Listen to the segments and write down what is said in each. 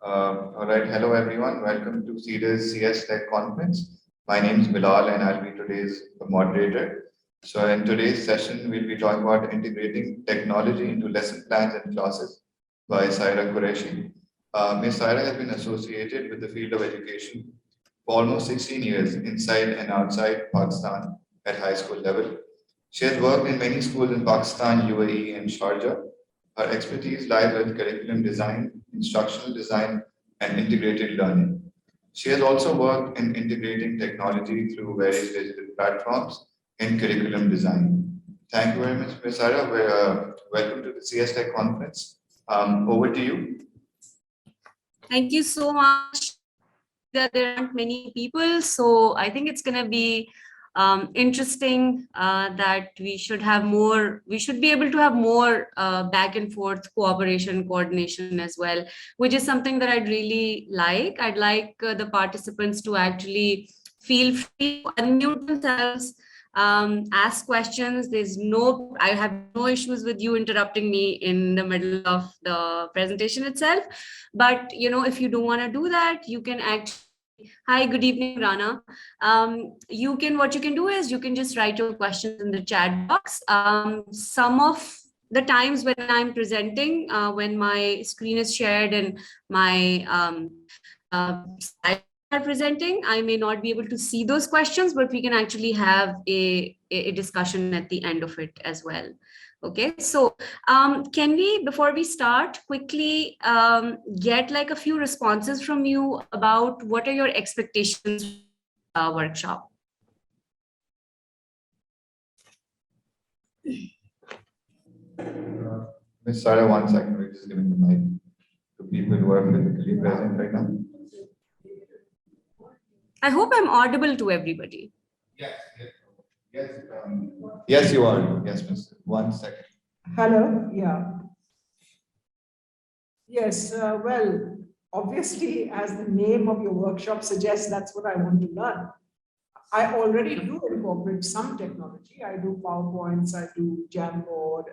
All right, hello everyone. Welcome to CEDA's CS Tech Conference. My name is Bilal and I'll be today's moderator. So in today's session, we'll be talking about integrating technology into lesson plans and classes by Saira Qureshi. Ms. Saira has been associated with the field of education for almost 16 years inside and outside Pakistan at high school level. She has worked in many schools in Pakistan, UAE, and Sharjah. Her expertise lies with curriculum design, instructional design, and integrated learning. She has also worked in integrating technology through various digital platforms in curriculum design. Thank you very much, Ms. Sara. Welcome to the CS Tech conference. Over to you. Thank you so much. That there aren't many people, so I think it's going to be interesting that we should be able to have more back and forth cooperation, coordination as well, which is something that I'd really like. I'd like the participants to actually feel free to unmute themselves, ask questions. I have no issues with you interrupting me in the middle of the presentation itself. But, if you don't want to do that, you can actually. Hi, good evening, Rana. What you can do is you can just write your questions in the chat box. Some of the times when I'm presenting, when my screen is shared and my slides are presenting, I may not be able to see those questions, but we can actually have a discussion at the end of it as well. Okay, so can we, before we start, quickly get like a few responses from you about what are your expectations workshop? Ms. Sara, 1 second, we're just giving the mic to people who are physically present right now. I hope I'm audible to everybody. Yes, you are. Yes, Miss. 1 second. Hello. Yeah. Yes. Well, obviously, as the name of your workshop suggests, that's what I want to learn. I already do incorporate some technology. I do PowerPoints, I do Jamboard,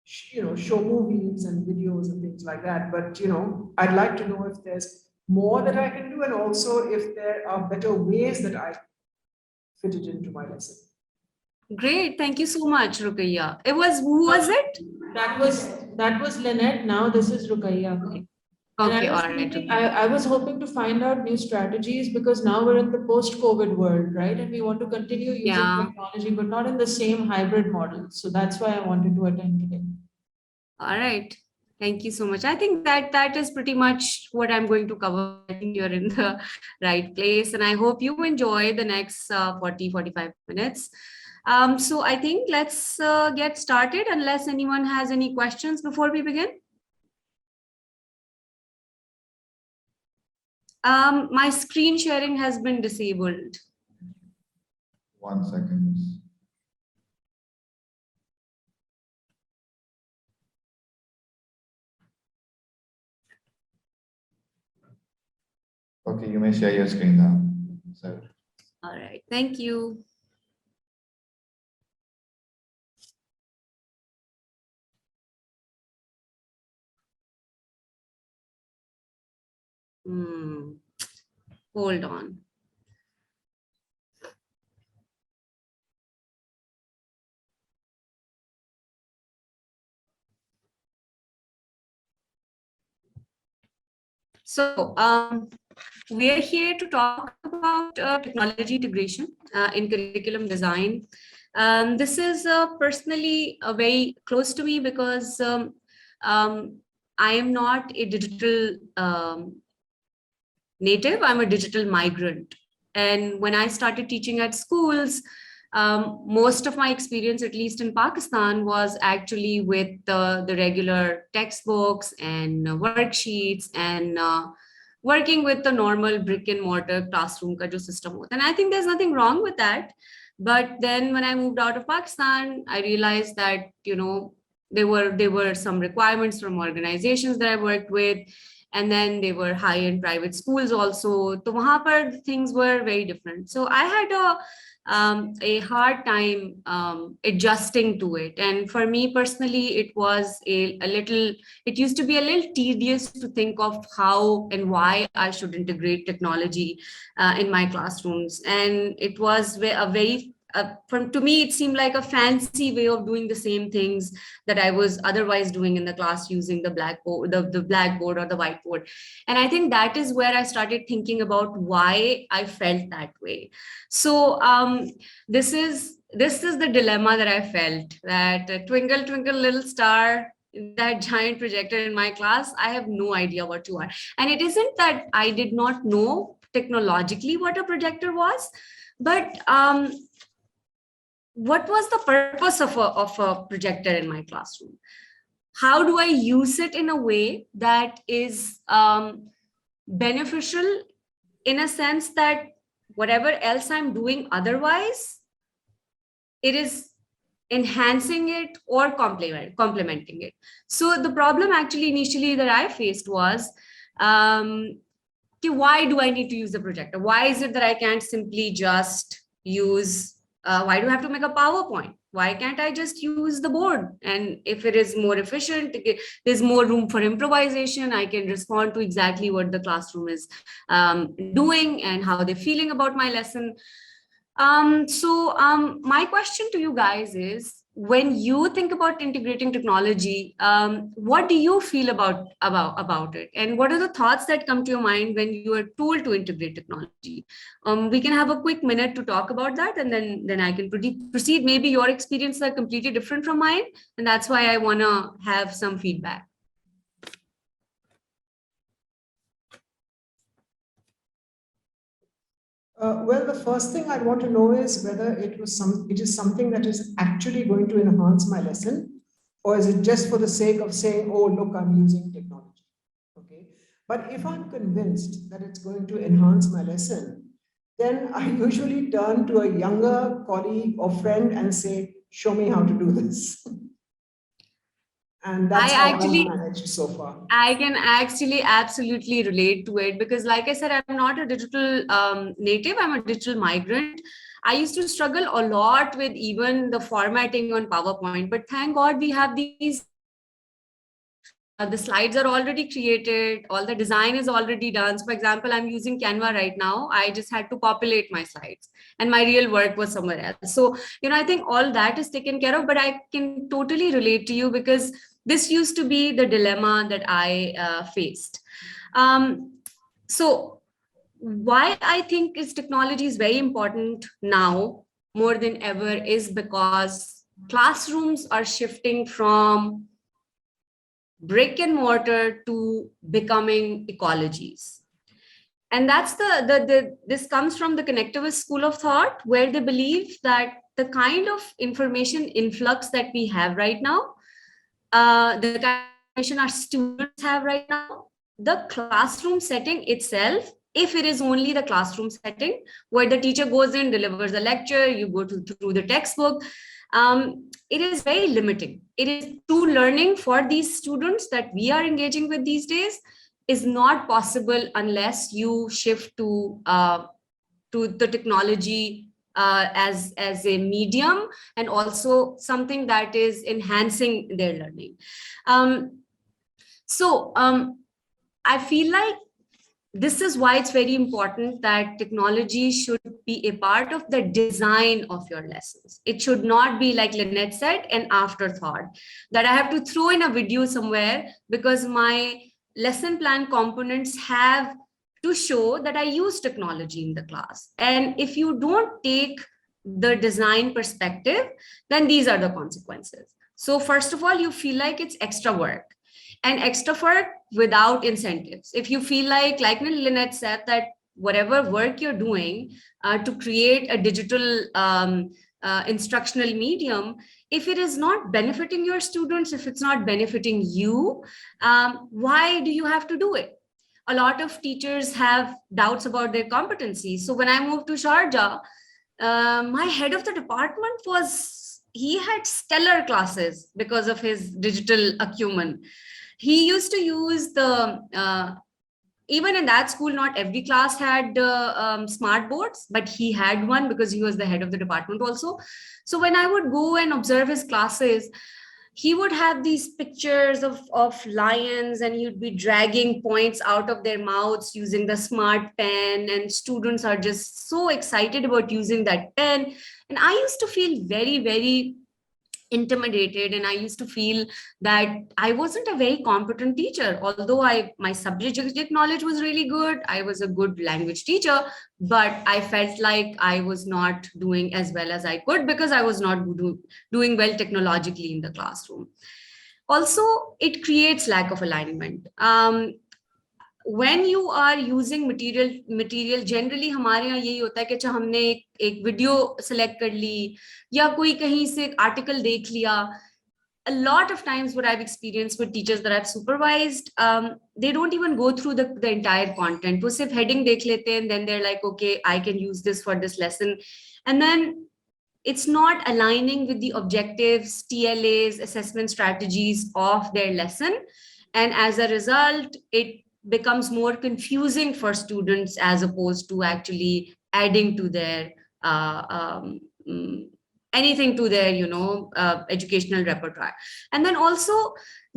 and show movies and videos and things like that. But I'd like to know if there's more that I can do, and also if there are better ways that I fit it into my lesson. Great, thank you so much, Ruqayya. Who was it? That was Lynette. Now this is Ruqayya. Okay, all right. I was hoping to find out new strategies because now we're in the post-COVID world, right? And we want to continue using technology, but not in the same hybrid model. So that's why I wanted to attend today. All right. Thank you so much. I think that is pretty much what I'm going to cover. I think you're in the right place, and I hope you enjoy the next 45 minutes. So I think let's get started unless anyone has any questions before we begin. My screen sharing has been disabled. 1 second. Okay, you may share your screen now. So. All right, thank you. Hold on. So we are here to talk about technology integration in curriculum design. This is personally very close to me because I am not a digital native, I'm a digital migrant. And when I started teaching at schools, most of my experience, at least in Pakistan, was actually with the regular textbooks and worksheets and working with the normal brick and mortar classroom ka jo system hota. And I think there's nothing wrong with that. But then when I moved out of Pakistan, I realized that, there were some requirements from organizations that I worked with. and then they were high-end private schools also. So wahan par things were very different. So I had a hard time adjusting to it. And for me personally, it was it used to be a little tedious to think of how and why I should integrate technology in my classrooms. And it was a very to me, it seemed like a fancy way of doing the same things that I was otherwise doing in the class using the blackboard, the blackboard or the whiteboard. And I think that is where I started thinking about why I felt that way. So this is the dilemma that I felt, that twinkle, twinkle, little star, that giant projector in my class, I have no idea what you are. And it isn't that I did not know technologically what a projector was, but what was the purpose of a projector in my classroom? How do I use it in a way that is beneficial, in a sense that whatever else I'm doing otherwise, it is enhancing it or complementing it. So the problem actually initially that I faced was, why do I need to use the projector? Why is it that I can't simply just use, why do I have to make a PowerPoint? Why can't I just use the board? And if it is more efficient, there's more room for improvisation. I can respond to exactly what the classroom is doing and how they're feeling about my lesson. My question to you guys is, when you think about integrating technology, what do you feel about it? And what are the thoughts that come to your mind when you are told to integrate technology? We can have a quick minute to talk about that, and then I can proceed. Maybe your experiences are completely different from mine, and that's why I want to have some feedback. Well, the first thing I want to know is whether it is something that is actually going to enhance my lesson, or is it just for the sake of saying, oh, look, I'm using technology. Okay. But if I'm convinced that it's going to enhance my lesson, then I usually turn to a younger colleague or friend and say, show me how to do this. And that's how I've managed so far. I can actually absolutely relate to it, because like I said, I'm not a digital native, I'm a digital migrant. I used to struggle a lot with even the formatting on PowerPoint, but thank God we have these, the slides are already created, all the design is already done. So for example, I'm using Canva right now. I just had to populate my slides and my real work was somewhere else. So, I think all that is taken care of, but I can totally relate to you, because this used to be the dilemma that I faced. So why I think technology is very important now more than ever is because classrooms are shifting from brick and mortar to becoming ecologies. And that's this comes from the connectivist school of thought, where they believe that the kind of information influx that we have right now, the kind of information our students have right now, the classroom setting itself, if it is only the classroom setting where the teacher goes in, delivers a lecture, you go through the textbook, it is very limiting. It is true learning for these students that we are engaging with these days is not possible unless you shift to the technology as a medium, and also something that is enhancing their learning. I feel like this is why it's very important that technology should be a part of the design of your lessons. It should not be, like Lynette said, an afterthought that I have to throw in a video somewhere because my lesson plan components have to show that I use technology in the class. And if you don't take the design perspective, then these are the consequences. So first of all, you feel like it's extra work. And extra work without incentives. If you feel like Lynette said, that whatever work you're doing to create a digital instructional medium, if it is not benefiting your students, if it's not benefiting you, why do you have to do it? A lot of teachers have doubts about their competency. So when I moved to Sharjah, my head of the department he had stellar classes because of his digital acumen. he used to use the even in that school, not every class had smart boards, but he had one because he was the head of the department also. So when I would go and observe his classes, he would have these pictures of lions, and he'd be dragging points out of their mouths using the smart pen, and students are just so excited about using that pen. And I used to feel very, very intimidated, and I used to feel that I wasn't a very competent teacher, although my subject knowledge was really good. I was a good language teacher, but I felt like I was not doing as well as I could because I was not doing well technologically in the classroom. Also, it creates lack of alignment. When you are using material generally हमारे यहाँ यही होता है कि अच्छा हमने एक video select कर ली या कोई कहीं से एक आर्टिकल देख लिया. A lot of times what I've experienced with teachers that I've supervised, they don't even go through the entire content. वो सिर्फ heading देख लेते हैं, and then they're like, okay, I can use this for this lesson. And then it's not aligning with the objectives, TLAs, assessment strategies of their lesson. And as a result, it becomes more confusing for students as opposed to actually adding to their anything to their educational repertoire. And then also,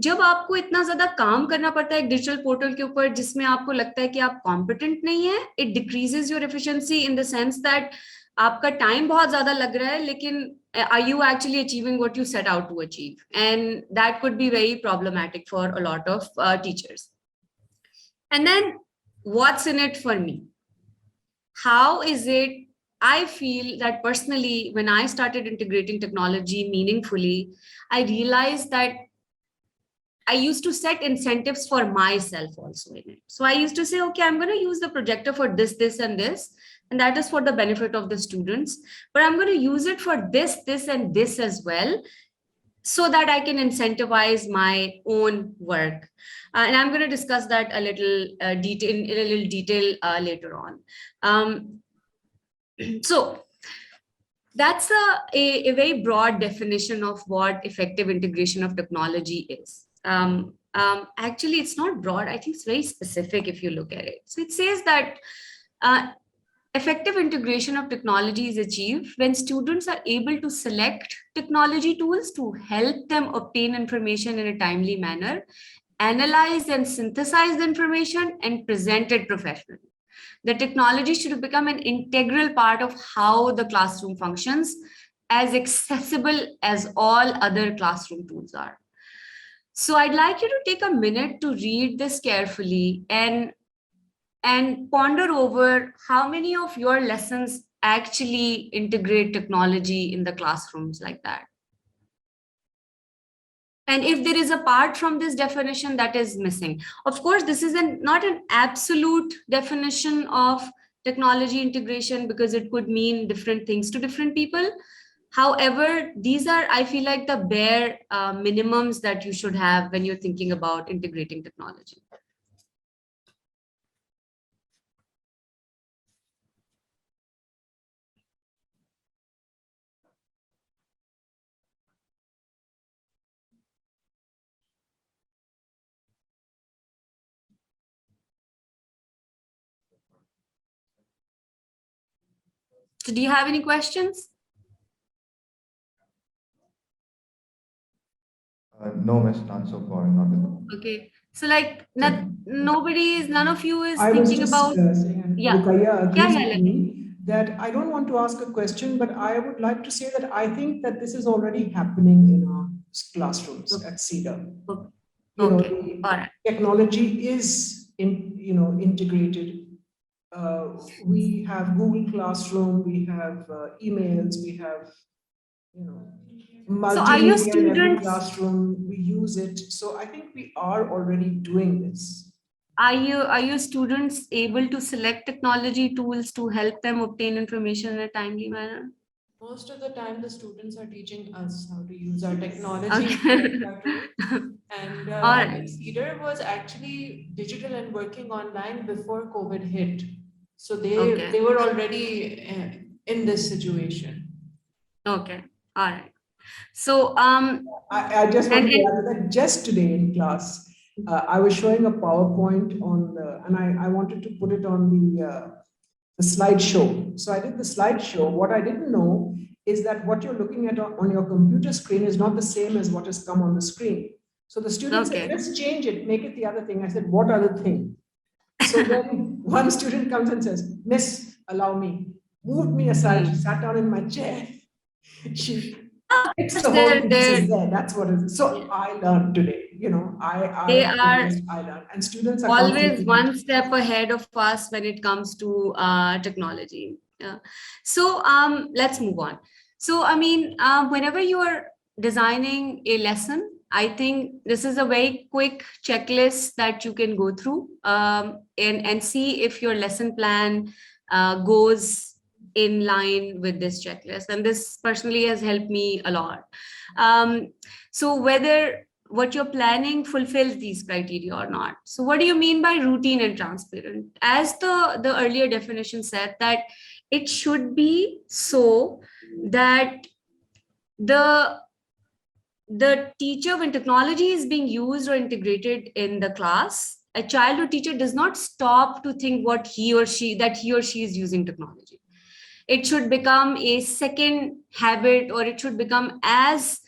जब आपको इतना ज्यादा काम करना पड़ता है एक digital portal के ऊपर जिसमें आपको लगता है कि आप कॉम्पिटेंट नहीं है, it decreases your efficiency in the sense that आपका टाइम बहुत ज्यादा लग रहा है, लेकिन are you actually achieving what you set out to achieve? And that could be very problematic for a lot of teachers. And then what's in it for me? How is it? I feel that personally, when I started integrating technology meaningfully, I realized that I used to set incentives for myself also in it. So I used to say, okay, I'm going to use the projector for this, this, and this. And that is for the benefit of the students. But I'm going to use it for this, this, and this as well, so that I can incentivize my own work. And I'm going to discuss that a little detail later on. So that's a very broad definition of what effective integration of technology is. Actually, it's not broad. I think it's very specific if you look at it. So it says that effective integration of technology is achieved when students are able to select technology tools to help them obtain information in a timely manner, analyze and synthesize the information, and present it professionally. The technology should become an integral part of how the classroom functions, as accessible as all other classroom tools are. So I'd like you to take a minute to read this carefully and ponder over how many of your lessons actually integrate technology in the classrooms like that. And if there is a part from this definition that is missing. Of course, this is not an absolute definition of technology integration because it could mean different things to different people. However, these are, I feel like, the bare minimums that you should have when you're thinking about integrating technology. So do you have any questions? No, Ms. None so far, not at all. Okay. So like none of you is I was thinking just about, saying, and yeah. Rukaiya agrees Yeah, with me that I don't want to ask a question, but I would like to say that I think that this is already happening in our classrooms at CEDAR. Okay. You know, Okay. the All right. technology is integrated. We have Google Classroom, we have emails, we have So are your multimedia in every students- classroom. We use it. So I think we are already doing this. Are your students able to select technology tools to help them obtain information in a timely manner? Most of the time, the students are teaching us how to use our technology. Okay. And All right. CEDAR was actually digital and working online before COVID hit. So they Okay. were already in this situation. Okay. All right. So I just want And to add that just today in class, I was showing a PowerPoint on the, and I wanted to put it on the slideshow. So I did the slideshow. What I didn't know is that what you're looking at on your computer screen is not the same as what has come on the screen. So the student said, Okay. let's change it, make it the other thing. I said, what other thing? So then one student comes and says, Miss, allow me, moved me aside, she sat down in my chair. She fixed the whole thing. She says, there, that's what it is. So I learned today, you know, They are I learned, and students are always constantly one step ahead of us when it comes to technology. Yeah. So let's move on. So I mean, whenever you are designing a lesson, I think this is a very quick checklist that you can go through and see if your lesson plan goes in line with this checklist. And this personally has helped me a lot. So whether what you're planning fulfills these criteria or not. So what do you mean by routine and transparent? As the earlier definition said, that it should be so that the teacher, when technology is being used or integrated in the class, a child or teacher does not stop to think what he or she is using technology. It should become a second habit, or it should become as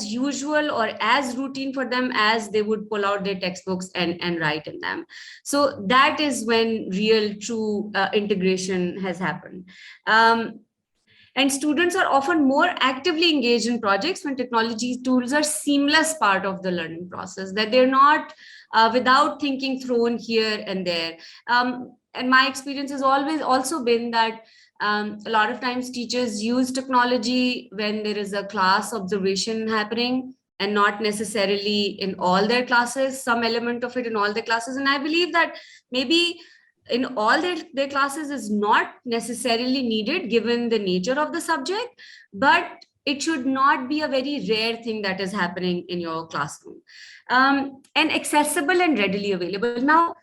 usual or as routine for them as they would pull out their textbooks and write in them. So that is when real true integration has happened. And students are often more actively engaged in projects when technology tools are seamless part of the learning process, that they're not without thinking thrown here and there. And my experience has always also been that a lot of times teachers use technology when there is a class observation happening, and not necessarily in all their classes, some element of it in all their classes. And I believe that maybe in all their classes is not necessarily needed given the nature of the subject, but it should not be a very rare thing that is happening in your classroom. And accessible and readily available. Now,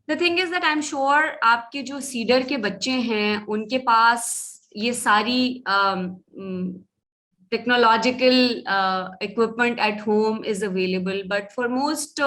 the thing is that I'm sure आपके जो cedar के बच्चे हैं उनके पास ये सारी technological equipment at home is available, but for most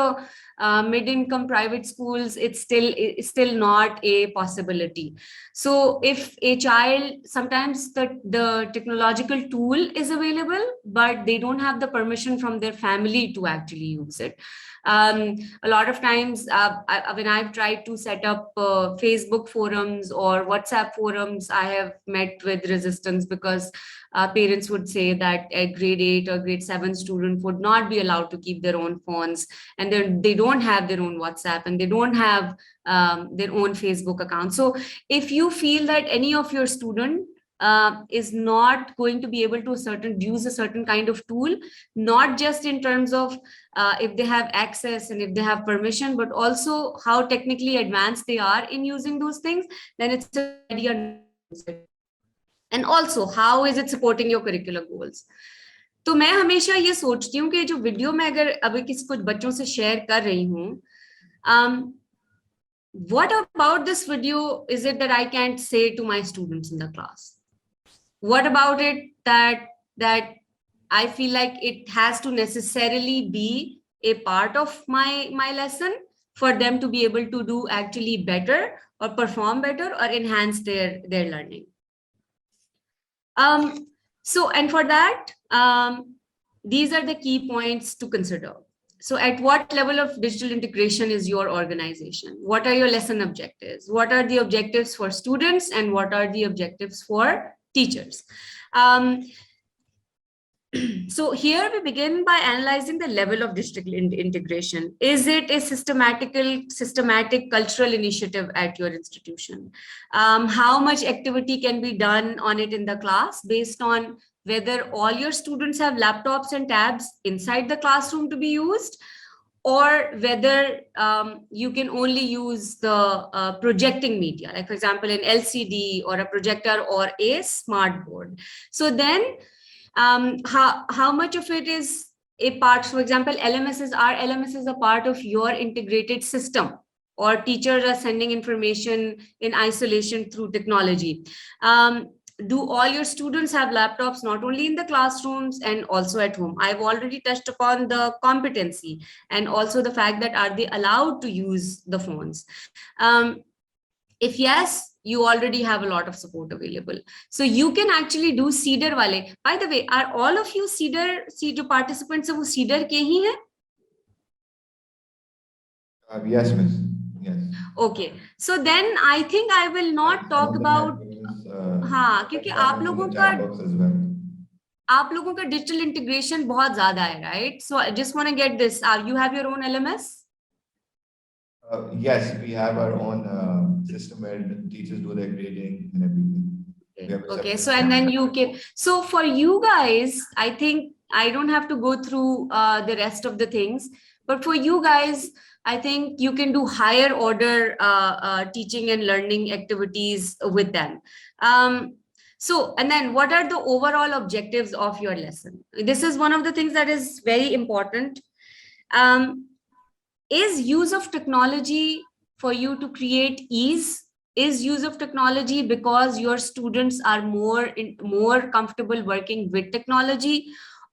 mid-income private schools, it's still not a possibility. So if a child, sometimes the technological tool is available, but they don't have the permission from their family to actually use it. A lot of times when I've tried to set up Facebook forums or WhatsApp forums, I have met with resistance because parents would say that a grade 8 or grade 7 student would not be allowed to keep their own phones, and they don't have their own WhatsApp, and they don't have their own Facebook account. So if you feel that any of your student is not going to be able to use a certain kind of tool, not just in terms of if they have access and if they have permission, but also how technically advanced they are in using those things, then it's a idea. And also, how is it supporting your curricular goals? तो मैं हमेशा ये सोचती हूँ कि जो video मैं अगर अभी किसी कुछ बच्चों से शेयर कर रही हूँ, what about this video is it that I can't say to my students in the class? What about it that I feel like it has to necessarily be a part of my lesson for them to be able to do actually better or perform better or enhance their learning? So, and for that, these are the key points to consider. So at what level of digital integration is your organization? What are your lesson objectives? What are the objectives for students, and what are the objectives for teachers? So here we begin by analyzing the level of digital integration. Is it a systematic cultural initiative at your institution? How much activity can be done on it in the class based on whether all your students have laptops and tabs inside the classroom to be used, or whether you can only use the projecting media, like for example, an LCD or a projector or a smart board. So then how much of it is a part, for example, LMS is a part of your integrated system, or teachers are sending information in isolation through technology. do all your students have laptops not only in the classrooms and also at home? I've already touched upon the competency and also the fact that are they allowed to use the phones? If yes, you already have a lot of support available. So you can actually do CEDAR wale. By the way, are all of you CEDAR participants of CEDAR ke hi hai? Yes, miss. Yes. Okay, so then I think I will not talk about, हाँ, क्योंकि आप लोगों का आप लोगों का digital integration बहुत ज़्यादा है, right? So I just want to get this. You have your own LMS? Yes, we have our own system where the teachers do their grading and everything. We have a Okay, separate so and then you can, so for you guys, I think I don't have to go through the rest of the things, but for you guys, I think you can do higher order teaching and learning activities with them. So, and then what are the overall objectives of your lesson? This is one of the things that is very important. Is use of technology for you to create ease? Is use of technology because your students are more comfortable working with technology?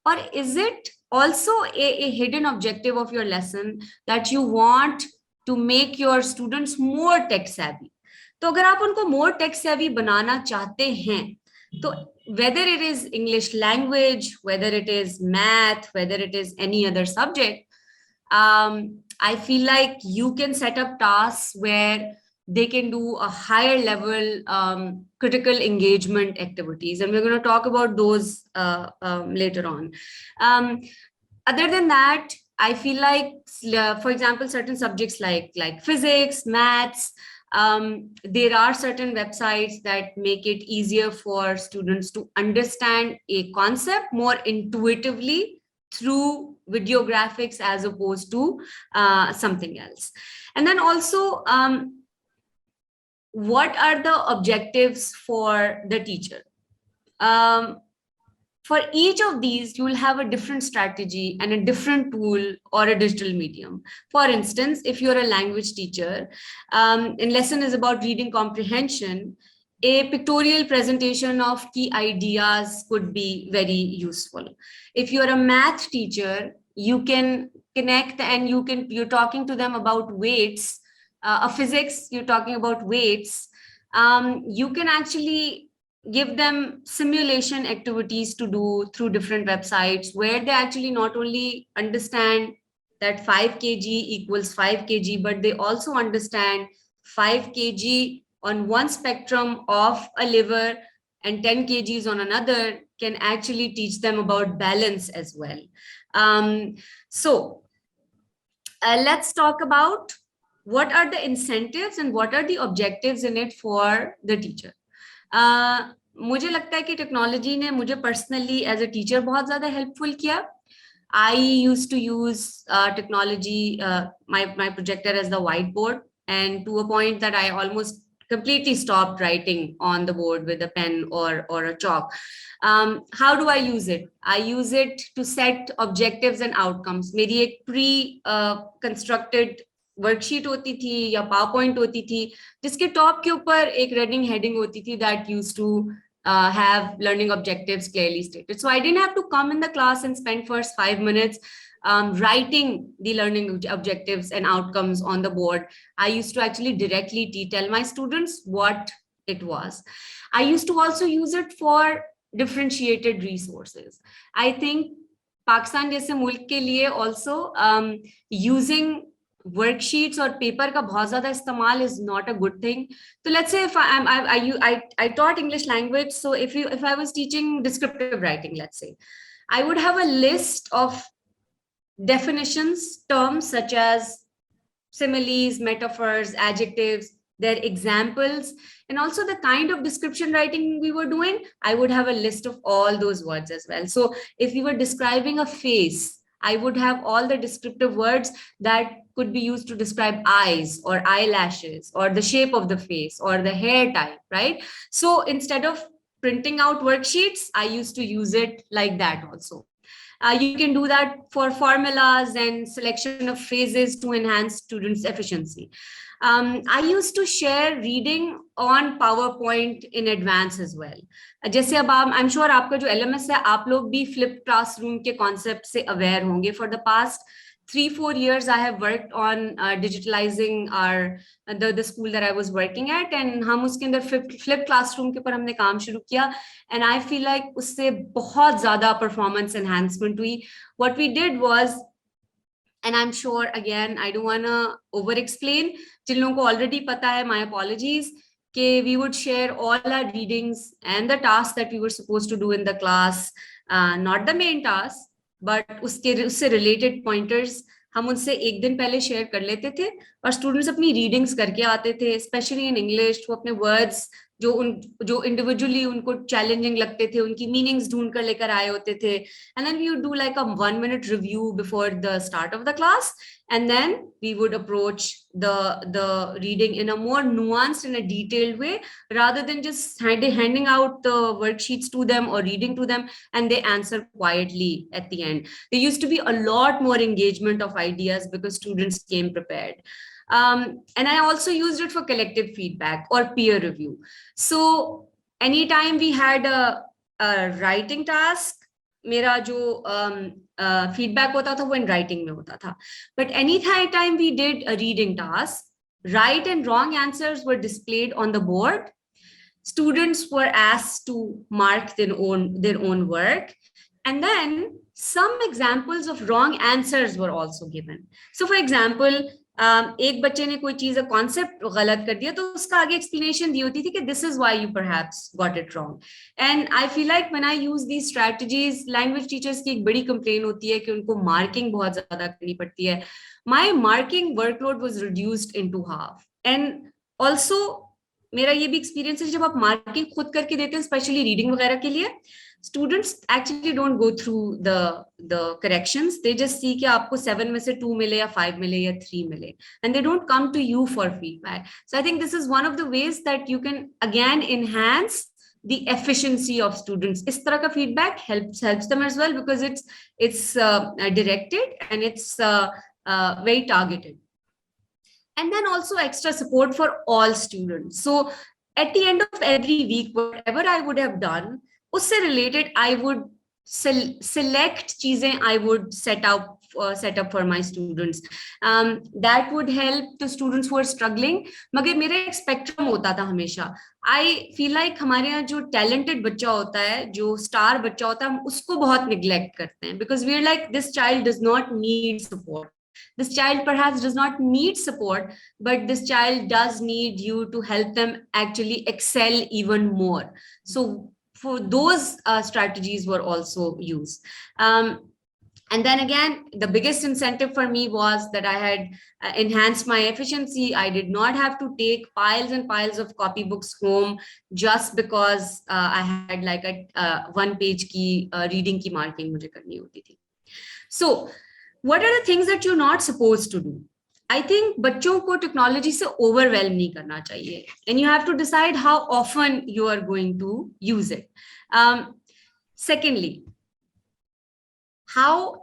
Or is it also a hidden objective of your lesson that you want to make your students more tech savvy? तो अगर आप उनको more tech savvy बनाना चाहते हैं, तो whether it is English language, whether it is math, whether it is any other subject, I feel like you can set up tasks where they can do a higher level critical engagement activities. And we're going to talk about those later on. Other than that, I feel like, for example, certain subjects like physics, maths, there are certain websites that make it easier for students to understand a concept more intuitively through video graphics as opposed to something else. And then also, what are the objectives for the teacher? For each of these, you will have a different strategy and a different tool or a digital medium. For instance, if you're a language teacher, and lesson is about reading comprehension, a pictorial presentation of key ideas could be very useful. If you're a math teacher, you can connect and you're talking to them about weights. A physics, you're talking about weights. You can actually give them simulation activities to do through different websites where they actually not only understand that 5 kg equals 5 kg, but they also understand 5 kg on one spectrum of a liver and 10 kgs on another can actually teach them about balance as well. So let's talk about what are the incentives and what are the objectives in it for the teacher. मुझे लगता है कि technology ने मुझे personally as a teacher बहुत ज़्यादा helpful किया. I used to use technology, my projector as the whiteboard, and to a point that I almost completely stopped writing on the board with a pen or a chalk. How do I use it? I use it to set objectives and outcomes. मेरी एक pre-constructed worksheet होती थी या power point होती थी जिसके top के ऊपर एक रेडिंग हेडिंग होती थी that used to have learning objectives clearly stated. So I didn't have to come in the class and spend first 5 minutes writing the learning objectives and outcomes on the board. I used to actually directly tell my students what it was. I used to also use it for differentiated resources. I think Pakistan जैसे मुल्क के लिए also using worksheets or paper का बहुत ज़्यादा इस्तेमाल is not a good thing. So let's say if I taught English language, so if I was teaching descriptive writing, let's say, I would have a list of definitions, terms such as similes, metaphors, adjectives, their examples, and also the kind of description writing we were doing. I would have a list of all those words as well. So if we were describing a face, I would have all the descriptive words that could be used to describe eyes or eyelashes or the shape of the face or the hair type, right? So instead of printing out worksheets, I used to use it like that also. You can do that for formulas and selection of phrases to enhance students' efficiency. I used to share reading on PowerPoint in advance as well. जैसे अब आप, I'm sure आपका जो LMS है, आप लोग भी flipped classroom के concept से aware होंगे. For the past 3-4 years, I have worked on digitalizing the school that I was working at, and हम उसके अंदर flipped classroom के ऊपर हमने काम शुरू किया, and I feel like उससे बहुत ज़्यादा performance enhancement हुई. What we did was, and I'm sure again I don't want to over explain, जिन लोगों को already पता है, my apologies, कि we would share all our readings and the tasks that we were supposed to do in the class, not the main task, but उससे related pointers हम उनसे एक दिन पहले शेयर कर लेते थे, और स्टूडेंट्स अपनी रीडिंग्स करके आते थे, स्पेशली इन इंग्लिश. वो अपने वर्ड्स जो इंडिविजुअली उनको चैलेंजिंग लगते थे, उनकी मीनिंग्स ढूंढ कर लेकर आए होते थे. And then we would do like a 1-minute review before the start of the class, and then we would approach the reading in a more nuanced and a detailed way, rather than just handing out the worksheets to them or reading to them and they answer quietly at the end. There used to be a lot more engagement of ideas because students came prepared. And I also used it for collective feedback or peer review. So anytime we had a writing task, मेरा जो feedback होता था वो in writing में होता था. But any time we did a reading task, right and wrong answers were displayed on the board. Students were asked to mark their own work, and then some examples of wrong answers were also given. So for example, एक बच्चे ने कोई चीज concept गलत कर दिया, तो उसका आगे एक्सप्लेनेशन दी होती थी कि this is why you perhaps got it wrong. And I feel like when I use these strategies, language teachers की एक बड़ी कंप्लेन होती है कि उनको मार्किंग बहुत ज्यादा करनी पड़ती है. My marking workload was reduced into half. And also मेरा ये भी एक्सपीरियंस है, जब आप मार्किंग खुद करके देते हैं, स्पेशली रीडिंग वगैरह के लिए, students actually don't go through the corrections. They just see कि आपको 7 में से 2 मिले या 5 मिले या 3 मिले, and they don't come to you for feedback. So I think this is one of the ways that you can again enhance the efficiency of students. इस तरह का feedback helps them as well, because it's directed and it's very targeted. And then also extra support for all students. So at the end of every week, whatever I would have done, उससे related I would select चीजें I would set up for my students. That would help the students who are struggling. मगर मेरा एक spectrum होता था हमेशा. I feel like हमारे यहाँ जो talented बच्चा होता है, जो star बच्चा होता है, हम उसको बहुत neglect करते हैं, because we are like, this child does not need support. This child perhaps does not need support, but this child does need you to help them actually excel even more. So for those strategies were also used. And then again, the biggest incentive for me was that I had enhanced my efficiency. I did not have to take piles and piles of copybooks home just because I had like a 1-page की reading की marking मुझे करनी होती थी. So what are the things that you're not supposed to do? I think बच्चों को technology से overwhelm नहीं करना चाहिए, and you have to decide how often you are going to use it. Secondly, how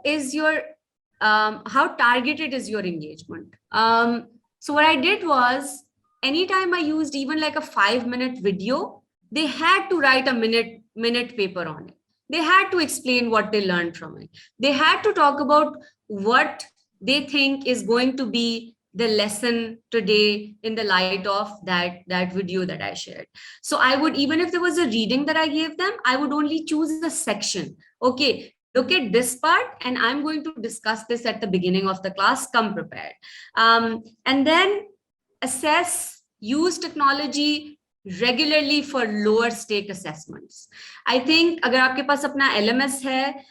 targeted is your engagement? So what I did was, anytime I used even like a 5-minute video, they had to write a minute paper on it. They had to explain what they learned from it. They had to talk about what they think is going to be the lesson today in the light of that video that I shared. So I would, even if there was a reading that I gave them, I would only choose a section. Okay, look at this part, and I'm going to discuss this at the beginning of the class. Come prepared. And then assess, use technology regularly for lower stake assessments. I think अगर आपके पास अपना LMS है,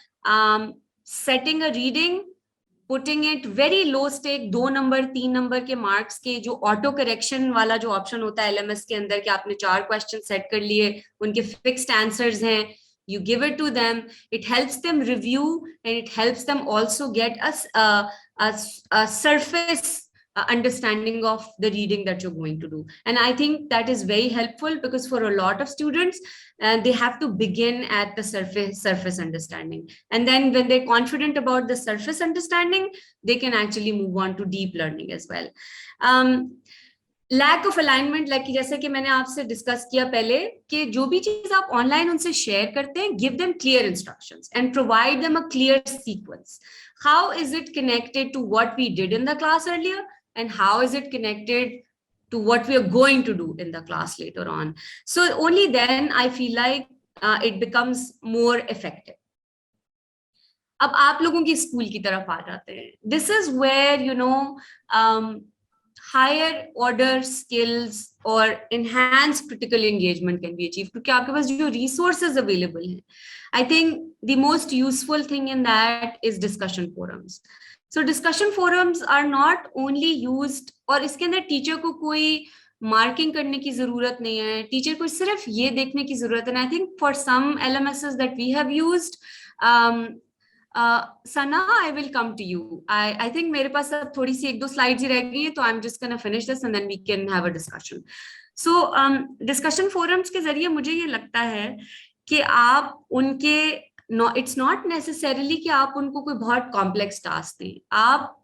setting a reading, putting it very low stake, 2 number 3 number के marks के, जो auto correction वाला जो option होता है LMS के अंदर, कि आपने 4 क्वेश्चन सेट कर लिए, उनके फिक्स्ड आंसर्स हैं, you give it to them, it helps them review, and it helps them also get a surface understanding of the reading that you're going to do. And I think that is very helpful, because for a lot of students, they have to begin at the surface understanding. And then when they're confident about the surface understanding, they can actually move on to deep learning as well. Lack of alignment, like जैसे कि मैंने आपसे discuss किया पहले कि जो भी चीज आप ऑनलाइन उनसे शेयर करते हैं, give them clear instructions and provide them a clear sequence. How is it connected to what we did in the class earlier and how is it connected to what we are going to do in the class later on? So only then I feel like it becomes more effective. अब आप लोगों की school की तरफ आ जाते हैं. This is where, you know, higher order skills or enhanced critical engagement can be achieved, क्योंकि आपके पास जो resources available हैं. I think the most useful thing in that is discussion forums. So discussion forums are not only used, और इसके अंदर teacher को कोई marking करने की जरूरत नहीं है, टीचर को सिर्फ ये देखने की जरूरत है. I think for some LMSs that we have used, Sana, I will come to you. I think मेरे पास अब थोड़ी सी 1-2 slides ही रह गई हैं, तो I'm just gonna finish this and then we can have a discussion. So discussion forums के जरिए मुझे ये लगता है कि आप उनके it's not necessarily कि आप उनको कोई बहुत कॉम्प्लेक्स टास्क दें. आप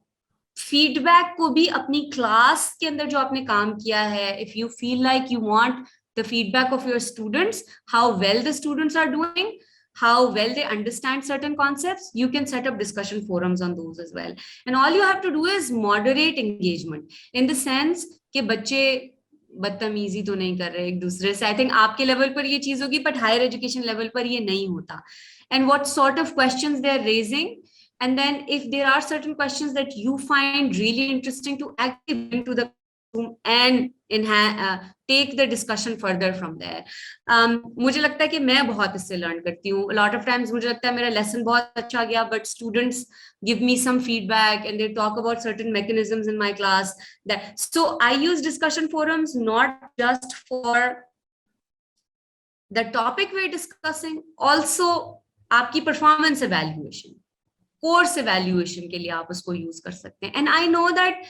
फीडबैक को भी अपनी क्लास के अंदर जो आपने काम किया है, if you feel like you want the feedback of your students, how well the students are doing, how well they understand certain concepts, you can set up discussion forums on those as well. And all you have to do is moderate engagement in the sense कि बच्चे बदतमीजी तो नहीं कर रहे एक दूसरे से. I think आपके लेवल पर ये चीज होगी, but higher education level पर ये नहीं होता. And what sort of questions they are raising, and then if there are certain questions that you find really interesting, to actually bring to the room and take the discussion further from there. मुझे लगता है कि मैं बहुत इससे learn करती हूँ. A lot of times मुझे लगता है मेरा लेसन बहुत अच्छा गया, but students give me some feedback and they talk about certain mechanisms in my class. So I use discussion forums not just for the topic we're discussing, also आपकी performance evaluation, course evaluation के लिए आप उसको use कर सकते हैं. And I know that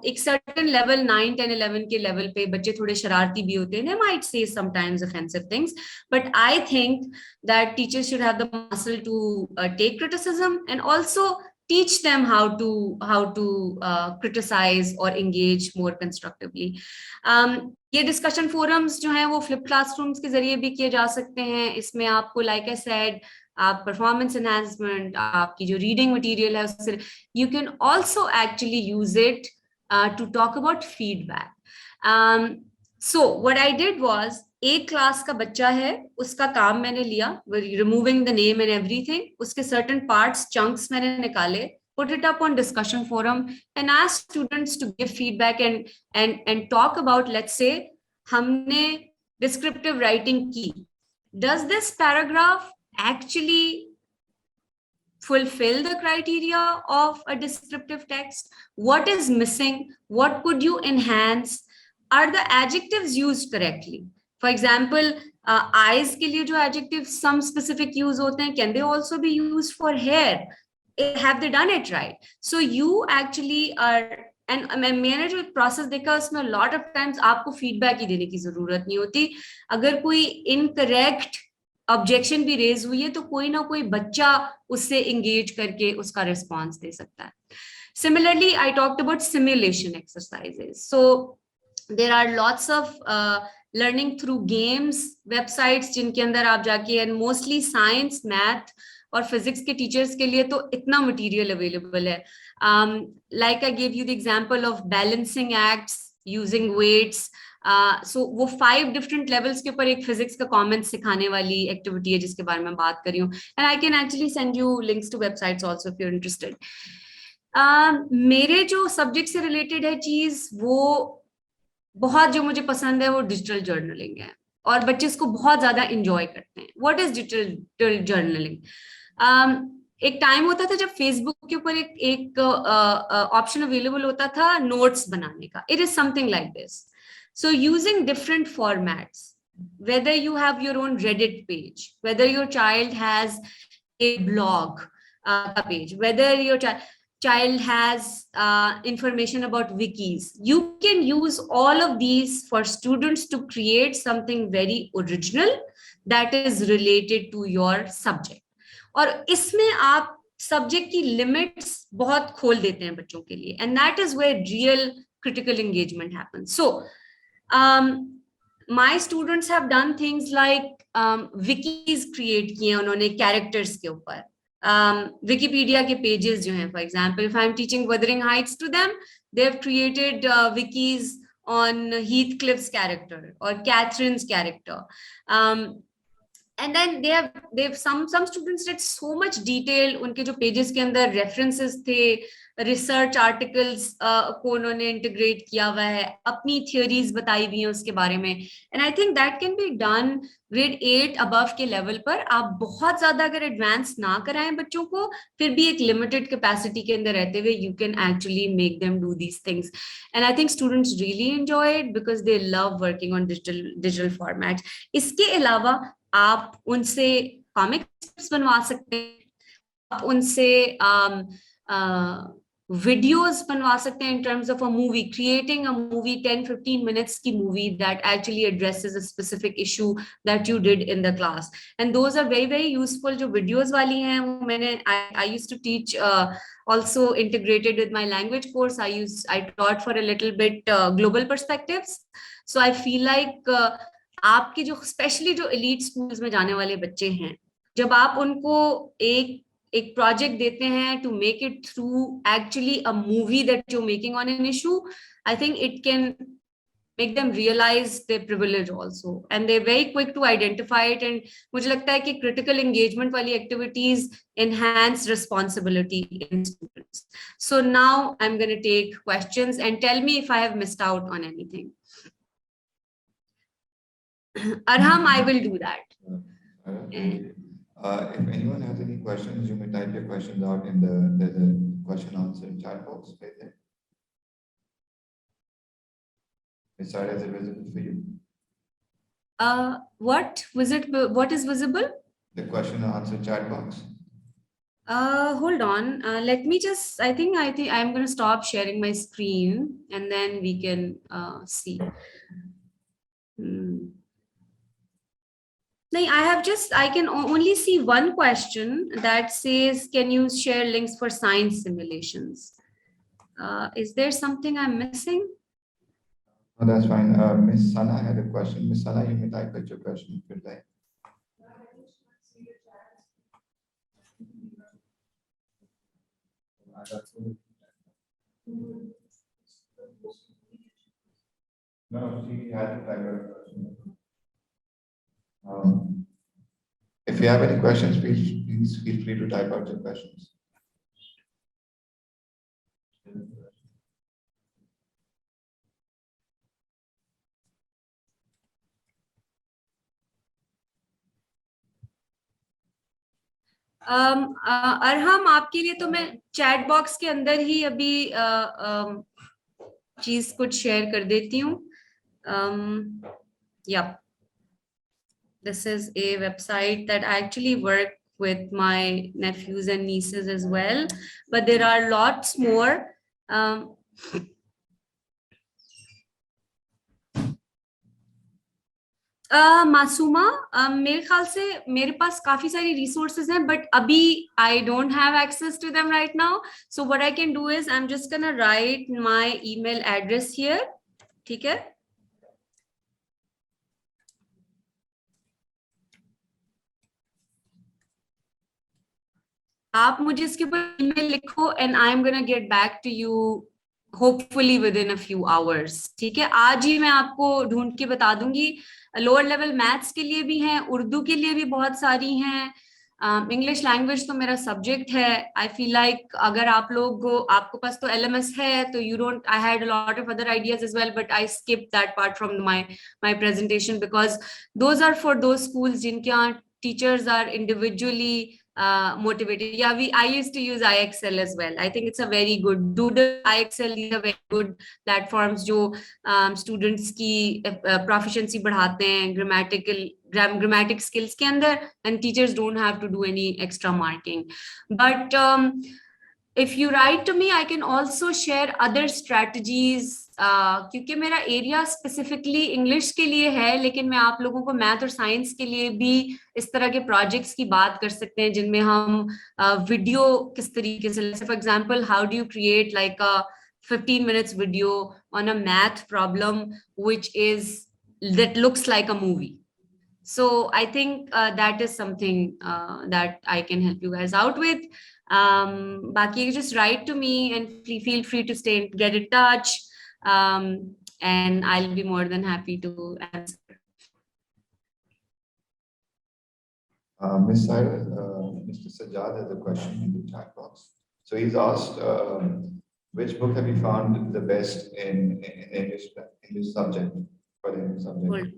एक certain level 9, 10, 11 के लेवल पे बच्चे थोड़े शरारती भी होते हैं. They might say sometimes offensive things, but I think that teachers should have the muscle to take criticism and also teach them how to criticize or engage more constructively. ये discussion forums जो हैं वो flip classrooms के जरिए भी किए जा सकते हैं. इसमें आपको like I said, आप परफॉर्मेंस एनहांसमेंट, आपकी जो रीडिंग मटेरियल है उससे, you can also actually use it to talk about feedback. So what I did was, एक क्लास का बच्चा है, उसका काम मैंने लिया, removing the name and everything, उसके सर्टेन पार्ट्स, चंक्स मैंने निकाले, put it up on discussion forum and ask students to give feedback and talk about, let's say हमने descriptive writing की, does this paragraph actually fulfill the criteria of a descriptive text? What is missing? What could you enhance? Are the adjectives used correctly? For example, eyes के लिए जो adjectives some specific use होते हैं, can they also be used for hair? Have they done it right? So you actually are, and मैंने जो process देखा उसमें lot of times आपको फीडबैक ही देने की जरूरत नहीं होती. अगर कोई इनकरेक्ट ऑब्जेक्शन भी रेज हुई है तो कोई ना कोई बच्चा उससे एंगेज करके उसका रिस्पॉन्स दे सकता है. Similarly, I talked about simulation exercises. So there are lots of learning through games websites जिनके अंदर आप जाके, and mostly science, math और physics के teachers के लिए तो इतना material available है. Like I gave you the example of balancing acts using weights. So वो 5 different levels के ऊपर एक physics का comment सिखाने वाली activity है जिसके बारे में बात कर रही हूँ. And I can actually send you links to websites also if you're interested. मेरे जो subject से related है चीज, वो बहुत जो मुझे पसंद है वो digital journaling है, और बच्चे इसको बहुत ज्यादा enjoy करते हैं. What is digital journaling? एक टाइम होता था जब फेसबुक के ऊपर एक ऑप्शन अवेलेबल होता था नोट्स बनाने का. It is something like this. So using different formats, whether you have your own Reddit page, whether your child has a blog page, whether your child has information about wikis, you can use all of these for students to create something very original that is related to your subject. और इसमें आप subject की limits बहुत खोल देते हैं बच्चों के लिए, and that is where real critical engagement happens. So my students have done things like wikis create किए उन्होंने characters के ऊपर, Wikipedia के pages जो हैं, for example, if I'm teaching Wuthering Heights to them, they've created wikis on Heathcliff's character or Catherine's character. And then they've some students did so much detail, उनके जो pages के अंदर references थे, research articles को उन्होंने integrate किया हुआ है, अपनी theories बताई हुई हैं उसके बारे में. And I think that can be done grade 8 above के level पर. आप बहुत ज़्यादा अगर advance ना कराएं बच्चों को, फिर भी एक limited capacity के अंदर रहते हुए you can actually make them do these things. And I think students really enjoy it because they love working on digital formats. इसके अलावा आप उनसे कॉमिक्स बनवा सकते हैं, आप उनसे वीडियोस बनवा सकते हैं in terms of a movie, creating a movie 10-15 minutes की movie that actually addresses a specific issue that you did in the class, and those are very very useful. जो videos वाली हैं वो मैंने I used to teach also integrated with my language course. I taught for a little bit global perspectives, so I feel like आपके जो specially जो elite schools में जाने वाले बच्चे हैं, जब आप उनको एक प्रोजेक्ट देते हैं to make it through actually a movie that you making on an issue, I think it can make them realize their privilege also, and they're very quick to identify it. And मुझे लगता है कि critical engagement वाली activities enhance responsibility in students. So now I'm going to take questions and tell me if I have missed out on anything. Arham, I will do that. If anyone has any questions, you may type your questions out in there's a question answer chat box right there. Is it visible for you? What is visible? The question and answer chat box. Hold on. Let me just, I think I'm going to stop sharing my screen and then we can see. I can only see one question that says, can you share links for science simulations? Is there something I'm missing? Oh, that's fine. Miss Sana had a question. Miss Sana, you may type out your question if you'd like. No, she had to type out a question. If you have any questions, please feel free to type out your questions. Arham, आपके लिए तो मैं chat box के अंदर ही अभी चीज कुछ share कर देती हूँ. Yep. This is a website that I actually work with my nephews and nieces as well, but there are lots more. Masuma, मेरे ख्याल से मेरे पास काफी सारी resources हैं, but अभी I don't have access to them right now. So what I can do is I'm just gonna write my email address here. ठीक है? आप मुझे इसके ऊपर ईमेल लिखो and I'm gonna get back to you hopefully within a few hours. ठीक है? आज ही मैं आपको ढूंढ के बता दूंगी. लोअर लेवल मैथ्स के लिए भी हैं, उर्दू के लिए भी बहुत सारी हैं. इंग्लिश लैंग्वेज तो मेरा सब्जेक्ट है. आई फील लाइक अगर आप लोग आपके पास तो LMS है तो you don't, I had a lot of other ideas as well, but I skip that part from my presentation because those are for those schools जिनके यहाँ teachers are individually motivated. Yeah, I used to use IXL as well. I think it's a very good Doodle, IXL, these are very good platforms जो students की proficiency बढ़ाते हैं grammatic skills के अंदर, and teachers don't have to do any extra marking. But if you write to me, I can also share other strategies. क्योंकि मेरा area specifically English के लिए है, लेकिन मैं आप लोगों को मैथ और साइंस के लिए भी इस तरह के प्रोजेक्ट्स की बात कर सकते हैं जिनमें हम वीडियो किस तरीके से, for example how do you create like a 15 minutes video on a math problem that looks like a movie. So I think that is something that I can help you guys out with. Baki, you just write to me and feel free to get in touch, and I'll be more than happy to answer. Ms. Cyrus, Mr. Sajjad has a question in the chat box. So he's asked, which book have you found the best in English subject for the English subject?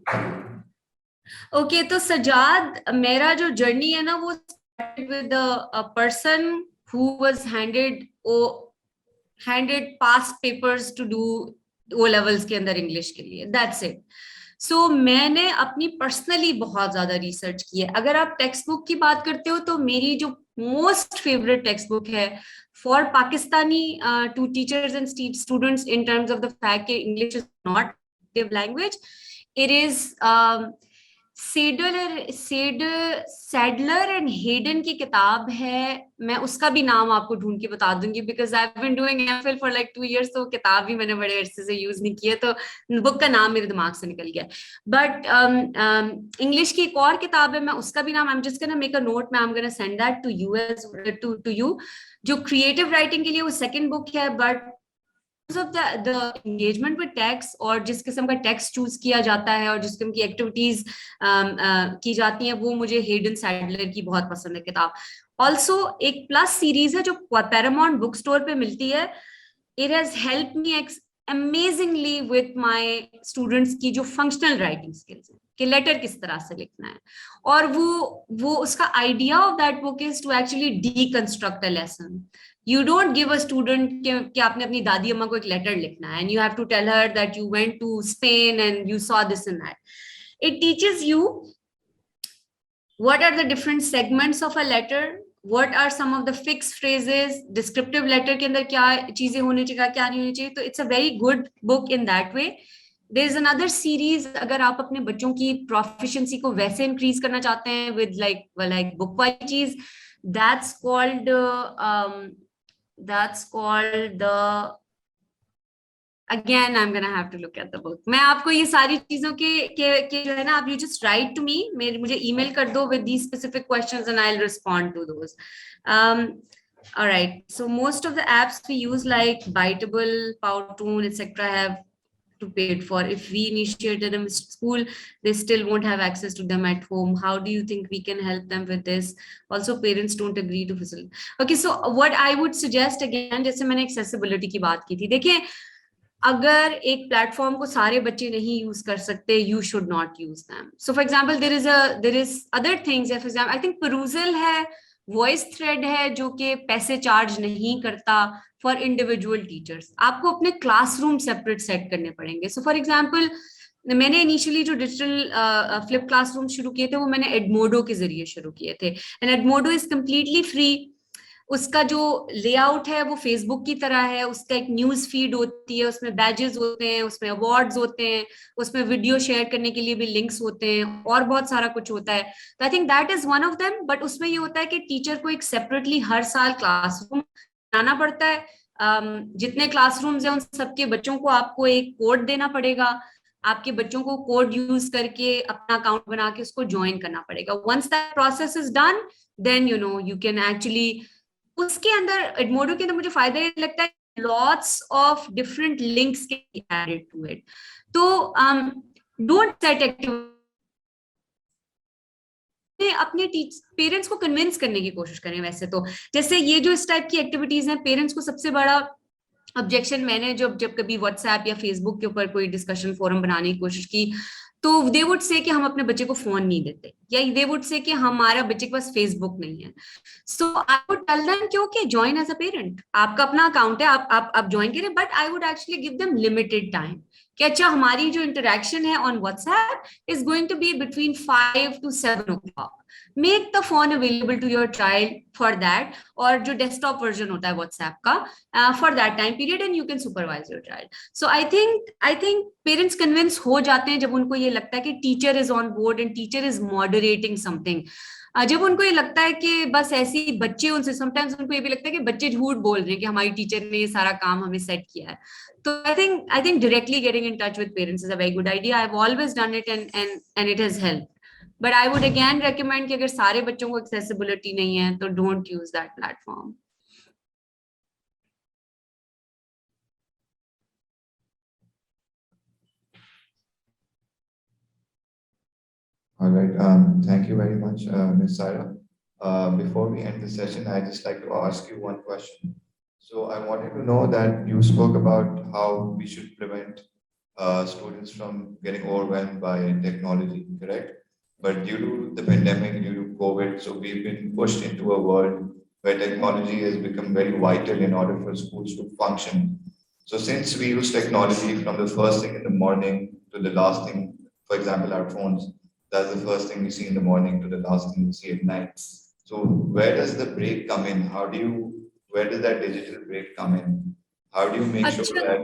Okay, तो सजाद, मेरा जो journey है ना वो started with a person who was handed past papers to do O levels के अंदर English के लिए. That's it. So मैंने अपनी पर्सनली बहुत ज्यादा रिसर्च की है. अगर आप टेक्स्ट बुक की बात करते हो तो मेरी जो मोस्ट फेवरेट टेक्स्ट बुक है for Pakistani to teachers and students in terms of the fact कि English is not native language, it is Sadler and Hayden की किताब है. मैं उसका भी नाम आपको ढूंढ के बता दूंगी because I have been doing MPhil for like 2 years, तो किताब भी मैंने बड़े अरसे से यूज नहीं की है, तो बुक का नाम मेरे दिमाग से निकल गया. बट इंग्लिश की एक और किताब है, मैं उसका भी नाम, I am just gonna make a note, मैं I am gonna send that to you as to you, जो क्रिएटिव राइटिंग के लिए वो सेकंड बुक है. But of the engagement with text और जिस किस्म का टेक्स्ट चूज किया जाता है और जिस किस्म की एक्टिविटीज की जाती हैं वो मुझे हेडन सैडलर की बहुत पसंद है किताब. ऑल्सो एक प्लस सीरीज है जो पैरामाउंट बुक स्टोर पे मिलती है. It has help me amazingly with my students की जो फंक्शनल राइटिंग स्किल्स है कि लेटर किस तरह से लिखना है, और वो उसका idea of that book is to actually deconstruct a lesson. You don't give a student कि आपने अपनी दादी अम्मा को एक लेटर लिखना है and you have to tell her that you went to Spain and you saw this and that. It teaches you what are the different segments of a letter, what are some of the fixed phrases, descriptive letter के अंदर क्या चीजें होनी चाहिए क्या नहीं होनी चाहिए. तो it's a very good book in that way. There is another series, अगर आप अपने बच्चों की proficiency को वैसे increase करना चाहते हैं with like book वाली चीज, that's called the, again I'm gonna have to look at the book. मैं आपको ये सारी चीजों के जो है ना, आप you just write to me, मुझे email कर दो with these specific questions and I'll respond to those. All right, so most of the apps we use like Byteable, Powtoon, etc. have to pay it for. If we initiated them in school, they still won't have access to them at home. How do you think we can help them with this? Also, parents don't agree to facilitate. Okay, so what I would suggest again, जैसे मैंने accessibility की बात की थी, देखिए अगर एक platform को सारे बच्चे नहीं यूज कर सकते, you should not use them. So for example, there is other things. For example, I think Perusal है, वॉइस थ्रेड है जो कि पैसे चार्ज नहीं करता फॉर इंडिविजुअल टीचर्स. आपको अपने क्लासरूम सेपरेट सेट करने पड़ेंगे. सो फॉर एग्जांपल, मैंने इनिशियली जो डिजिटल फ्लिप क्लासरूम शुरू किए थे वो मैंने एडमोडो के जरिए शुरू किए थे. And Edmodo is completely free. उसका जो लेआउट है वो फेसबुक की तरह है. उसका एक न्यूज फीड होती है, उसमें बैजेस होते हैं, उसमें अवार्ड्स होते हैं, उसमें वीडियो शेयर करने के लिए भी लिंक्स होते हैं और बहुत सारा कुछ होता है. तो I think that is one of them. But उसमें ये होता है कि टीचर को एक सेपरेटली हर साल क्लासरूम बनाना पड़ता है. जितने क्लासरूम्स हैं उन सबके बच्चों को आपको एक कोड देना पड़ेगा. आपके बच्चों को कोड यूज करके अपना अकाउंट बना के उसको ज्वाइन करना पड़ेगा. Once that process is done, then you can actually, उसके अंदर एडमोडो के अंदर मुझे फायदा ये लगता है, lots of different links can be added to it. तो डोंट सेट एक्टिविटी, अपने पेरेंट्स को कन्विंस करने की कोशिश करें. वैसे तो जैसे ये जो इस टाइप की एक्टिविटीज हैं, पेरेंट्स को सबसे बड़ा ऑब्जेक्शन, मैंने जब कभी व्हाट्सएप या फेसबुक के ऊपर कोई डिस्कशन फोरम बनाने की कोशिश की, तो दे वुड से कि हम अपने बच्चे को फोन नहीं देते, या दे वुड से कि हमारा बच्चे के पास फेसबुक नहीं है. So I would tell them कि okay, join as a parent, आपका अपना अकाउंट है, आप ज्वाइन करें. But I would actually give them limited time कि अच्छा, हमारी जो इंटरेक्शन है on WhatsApp is going to be between 5 to 7 o'clock. Make the phone available to your child for that, और जो डेस्कटॉप वर्जन होता है व्हाट्सएप का for that time period, and you can supervise your child. So I think parents convince हो जाते हैं जब उनको ये लगता है कि teacher is on board and teacher is moderating something. जब उनको ये लगता है कि बस ऐसे ही बच्चे उनसे, समटाइम्स उनको ये भी लगता है कि बच्चे झूठ बोल रहे हैं कि हमारी टीचर ने ये सारा काम हमें सेट किया है. तो I think directly getting in touch with parents is a very good idea. I've always done it and it has helped. But I would again recommend कि अगर सारे बच्चों को accessibility नहीं है तो don't use that platform. All right, thank you very much, Ms. Sarah. Before we end the session, I'd just like to ask you one question. So I wanted to know that you spoke about how we should prevent students from getting overwhelmed by technology, correct? But due to the pandemic, due to COVID, so we've been pushed into a world where technology has become very vital in order for schools to function. So since we use technology from the first thing in the morning to the last thing, for example, our phones, that's the first thing we see in the morning to the last thing we see at night. So where does the break come in? Where does that digital break come in? How do you make sure that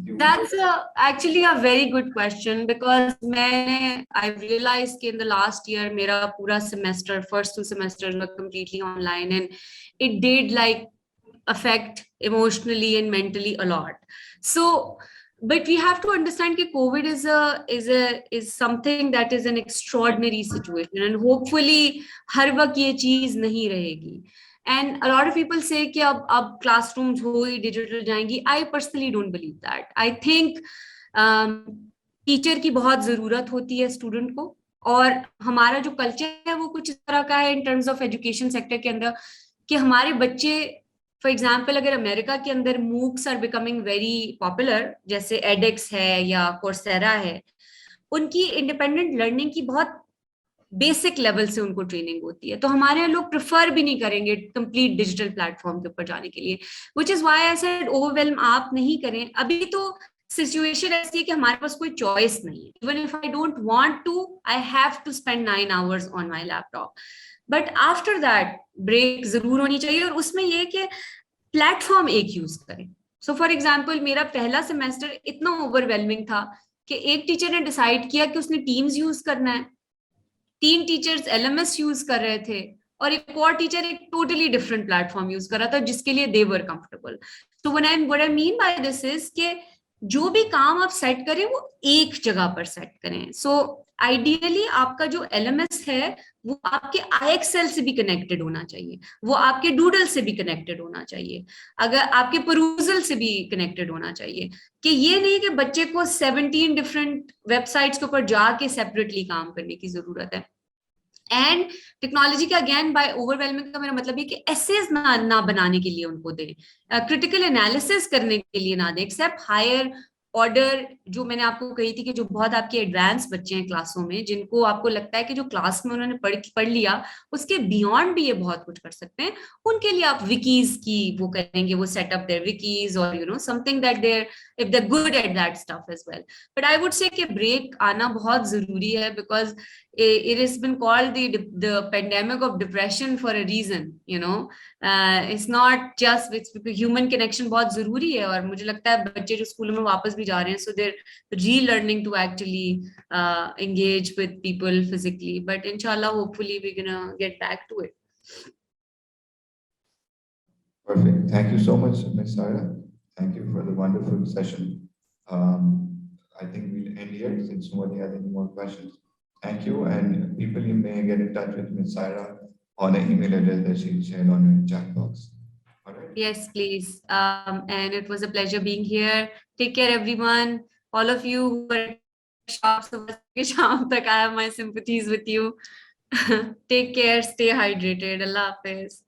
That's actually a very good question, because I've realized in the last year, mera pura semester, first 2 semesters were completely online, and it did like affect emotionally and mentally a lot. So, but we have to understand that COVID is something that is an extraordinary situation, and hopefully हर वक्त ये चीज नहीं रहेगी. And a lot of people say कि अब classrooms हो ही digital जाएंगी. I personally don't believe that. I think teacher की बहुत जरूरत होती है student को, और हमारा जो culture है वो कुछ इस तरह का है in terms of education sector के अंदर कि हमारे बच्चे, फॉर एग्जाम्पल अगर अमेरिका के अंदर MOOCs are becoming very popular, जैसे एडेक्स है या कोर्सेरा है, उनकी इंडिपेंडेंट लर्निंग की बहुत बेसिक लेवल से उनको ट्रेनिंग होती है. तो हमारे यहाँ लोग प्रेफर भी नहीं करेंगे कंप्लीट डिजिटल प्लेटफॉर्म के ऊपर जाने के लिए, which is why I said overwhelm आप नहीं करें. अभी तो सिचुएशन ऐसी है कि हमारे पास कोई चॉइस नहीं है. Even if I don't want to, I have to spend 9 hours on my laptop. But after that break जरूर होनी चाहिए, और उसमें ये कि प्लेटफॉर्म एक यूज करें. सो फॉर एग्जाम्पल मेरा पहला सेमेस्टर इतना ओवरवेलमिंग था कि एक टीचर ने डिसाइड किया कि उसने टीम्स यूज करना है, 3 टीचर्स LMS यूज कर रहे थे, और एक और टीचर एक टोटली डिफरेंट प्लेटफॉर्म यूज कर रहा था जिसके लिए दे वर कंफर्टेबल. तो what I mean by this is कि जो भी काम आप सेट करें वो एक जगह पर सेट करें. सो आइडियली आपका जो LMS है वो आपके IXL से भी कनेक्टेड होना चाहिए, वो आपके डूडल से भी कनेक्टेड होना चाहिए, अगर आपके परूजल से भी कनेक्टेड होना चाहिए. कि ये नहीं कि बच्चे को 17 डिफरेंट वेबसाइट्स के ऊपर जाके सेपरेटली काम करने की जरूरत है. एंड टेक्नोलॉजी का अगेन बाय ओवरवेलमिंग का मेरा मतलब है कि एसेज ना बनाने के लिए उनको दें, क्रिटिकल एनालिसिस करने के लिए ना दें, एक्सेप्ट हायर ऑर्डर जो मैंने आपको कही थी कि जो बहुत आपके एडवांस बच्चे हैं क्लासों में, जिनको आपको लगता है कि जो क्लास में उन्होंने पढ़ लिया उसके बियॉन्ड भी ये बहुत कुछ कर सकते हैं, उनके लिए आप विकीज की वो करेंगे, वो सेटअप देयर विकीज और you know something that there if they good at that stuff as well. But I would say कि ब्रेक आना बहुत जरूरी है, because it has been called the pandemic of depression for a reason, you know. It's not just, it's because human connection बहुत जरूरी है, और मुझे लगता है बच्चे जो स्कूलों में वापस भी जा रहे हैं, so they're relearning to actually engage with people physically, but inshallah hopefully we're gonna get back to it. Perfect. Thank you so much, Ms. Sarah. Thank you for the wonderful session. I think we'll end here since nobody has any more questions. Thank you, and people, you may get in touch with Ms. Sarah on an email address that she'll share on her chat box. All right. Yes, please. And it was a pleasure being here. Take care, everyone. All of you who are at shops, I have my sympathies with you. Take care. Stay hydrated. Allah Hafiz.